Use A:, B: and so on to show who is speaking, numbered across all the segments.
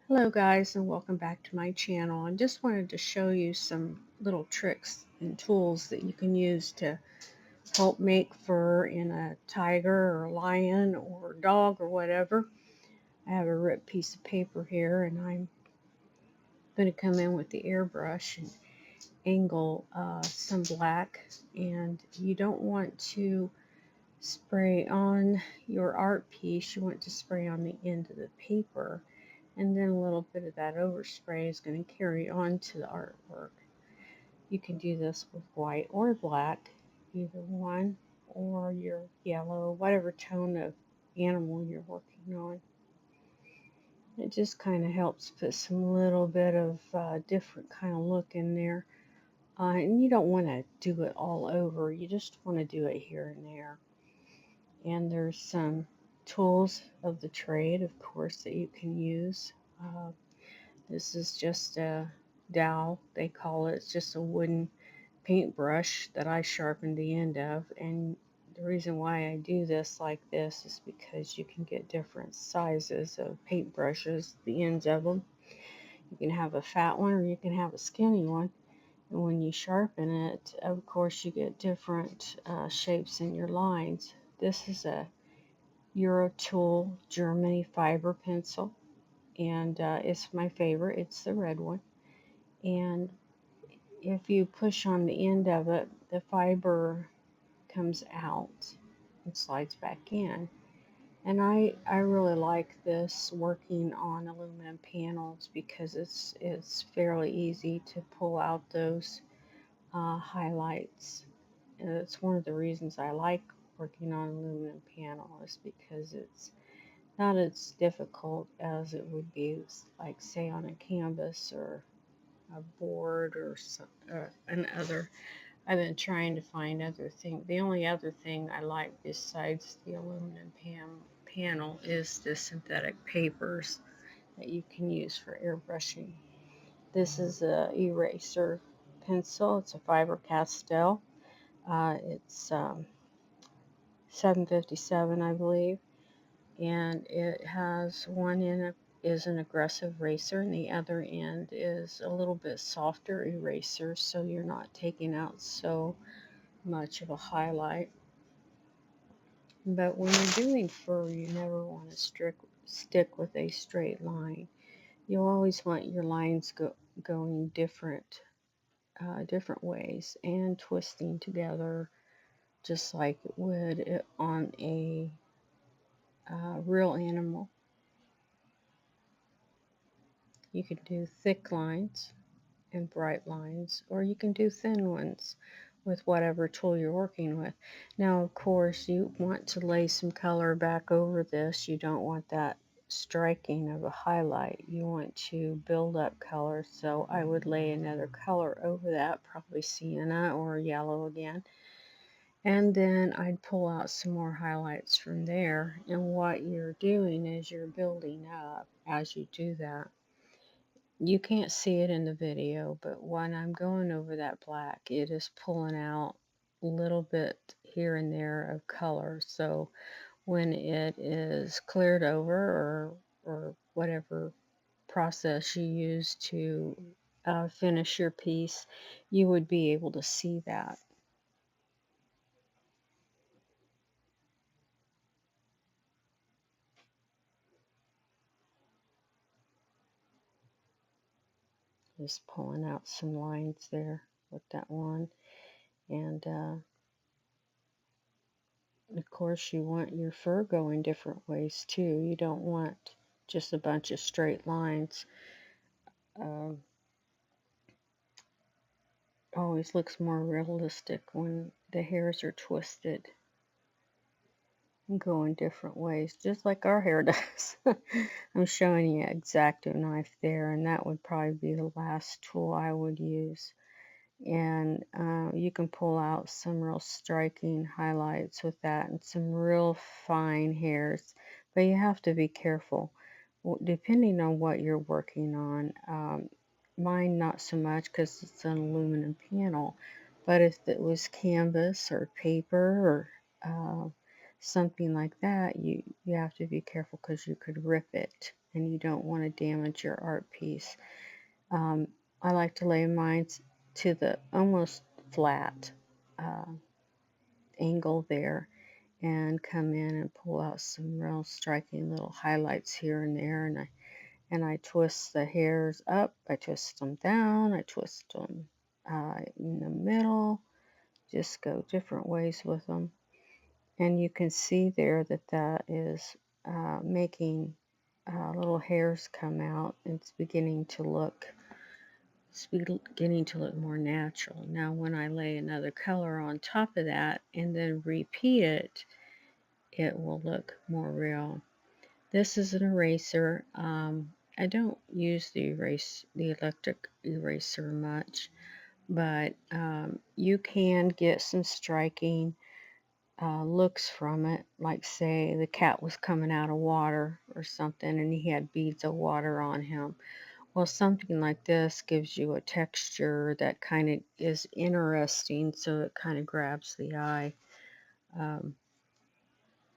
A: Hello guys, and welcome back to my channel. I just wanted to show you some little tricks and tools that you can use to help make fur in a tiger or a lion or a dog or whatever. I have a ripped piece of paper here, and I'm going to come in with the airbrush and angle some black. And you don't want to spray on your art piece, you want to spray on the end of the paper, and then a little bit of that overspray is going to carry on to the artwork. You can do this with white or black, either one, or your yellow, whatever tone of animal you're working on. It just kind of helps put some little bit of different kind of look in there. And you don't want to do it all over, you just want to do it here and there. And there's some tools of the trade, of course, that you can use. Uh, this is just a dowel, they call it. It's just a wooden paintbrush that I sharpened the end of. And the reason why I do this like this is because you can get different sizes of paintbrushes, the ends of them. You can have a fat one or you can have a skinny one. And when you sharpen it, of course, you get different shapes in your lines. This is a Eurotool Germany fiber pencil, and it's my favorite. It's the red one. And if you push on the end of it, the fiber comes out and slides back in. And I really like this working on aluminum panels because it's fairly easy to pull out those highlights. And it's one of the reasons I like working on aluminum panels because it's not as difficult as it would be, like, say, on a canvas or a board or another. I've been trying to find other things. The only other thing I like besides the aluminum panel is the synthetic papers that you can use for airbrushing. This is a eraser pencil. It's a Faber-Castell. It's 757, I believe, and it has one end is an aggressive eraser and the other end is a little bit softer eraser, so you're not taking out so much of a highlight. But when you're doing fur, you never want to stick with a straight line. You always want your lines going different ways and twisting together, just like it would on a real animal. You can do thick lines and bright lines, or you can do thin ones with whatever tool you're working with. Now, of course, you want to lay some color back over this. You don't want that striking of a highlight. You want to build up color, so I would lay another color over that, probably sienna or yellow again. And then I'd pull out some more highlights from there. And what you're doing is you're building up as you do that. You can't see it in the video, but when I'm going over that black, it is pulling out a little bit here and there of color. So when it is cleared over, or whatever process you use to finish your piece, you would be able to see that. Just pulling out some lines there with that one. And of course, you want your fur going different ways too. You don't want just a bunch of straight lines. Uh, Always looks more realistic when the hairs are twisted and go in different ways, just like our hair does. I'm showing you an X-Acto knife there, and that would probably be the last tool I would use. And you can pull out some real striking highlights with that and some real fine hairs, but you have to be careful depending on what you're working on. Mine not so much because it's an aluminum panel, but if it was canvas or paper or something like that, you have to be careful because you could rip it. and you don't want to damage your art piece. I like to lay mine to the almost flat uh, angle there, and come in and pull out some real striking little highlights here and there, and I twist the hairs up, I twist them down, I twist them in the middle, just go different ways with them. And you can see there that that is making little hairs come out. It's beginning to look more natural. Now when I lay another color on top of that and then repeat it, it will look more real. This is an eraser. I don't use the electric eraser much, but you can get some striking looks from it. Like say the cat was coming out of water or something and he had beads of water on him. Well, something like this gives you a texture that kind of is interesting, so it kind of grabs the eye. Um,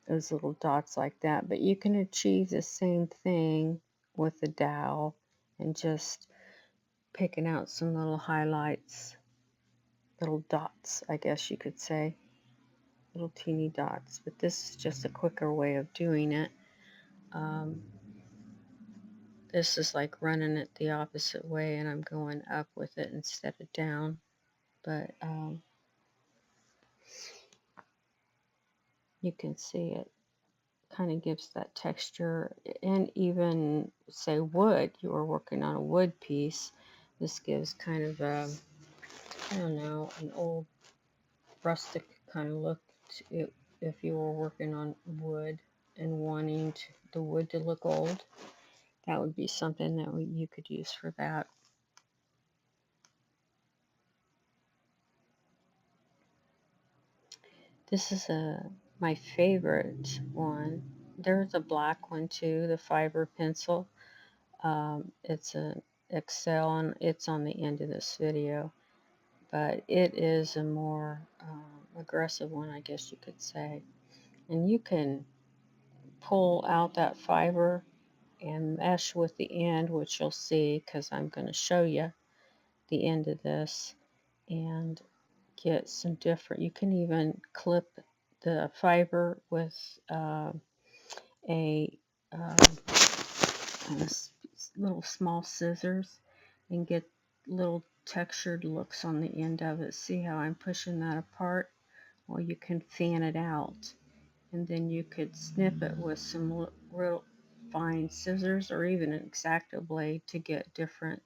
A: those little dots like that. But you can achieve the same thing with the dowel and just picking out some little highlights, little dots, I guess you could say, little teeny dots. But this is just a quicker way of doing it. This is like running it the opposite way, and I'm going up with it instead of down. But you can see it kind of gives that texture. And even say wood, you were working on a wood piece, this gives kind of a, I don't know, an old rustic kind of look to it. If you were working on wood and wanting the wood to look old, that would be something that you could use for that. This is my favorite one. There's a black one too, the fiber pencil. It's an Excel, and it's on the end of this video, but it is a more aggressive one, I guess you could say. And you can pull out that fiber and mesh with the end, which you'll see because I'm going to show you the end of this, and get some different, you can even clip the fiber with a little small scissors and get little textured looks on the end of it. See how I'm pushing that apart? Well, you can fan it out, and then you could snip it with some real fine scissors or even an X-Acto blade to get different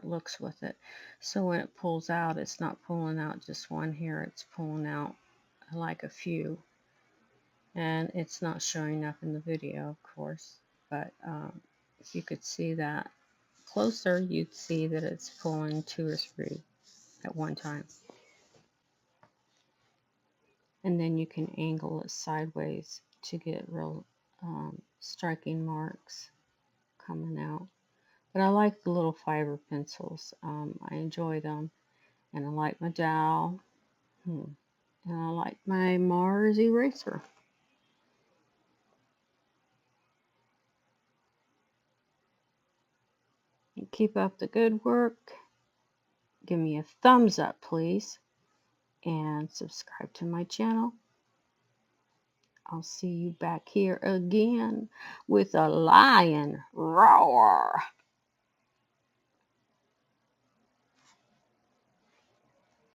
A: looks with it. So when it pulls out, it's not pulling out just one hair, it's pulling out like a few, and it's not showing up in the video, of course, but if you could see that closer, you'd see that it's pulling 2 or 3 at one time. And then you can angle it sideways to get real striking marks coming out. But I like the little fiber pencils. I enjoy them. And I like my dowel. And I like my Mars eraser. Keep up the good work. Give me a thumbs up, please. And subscribe to my channel. I'll see you back here again with a lion roar.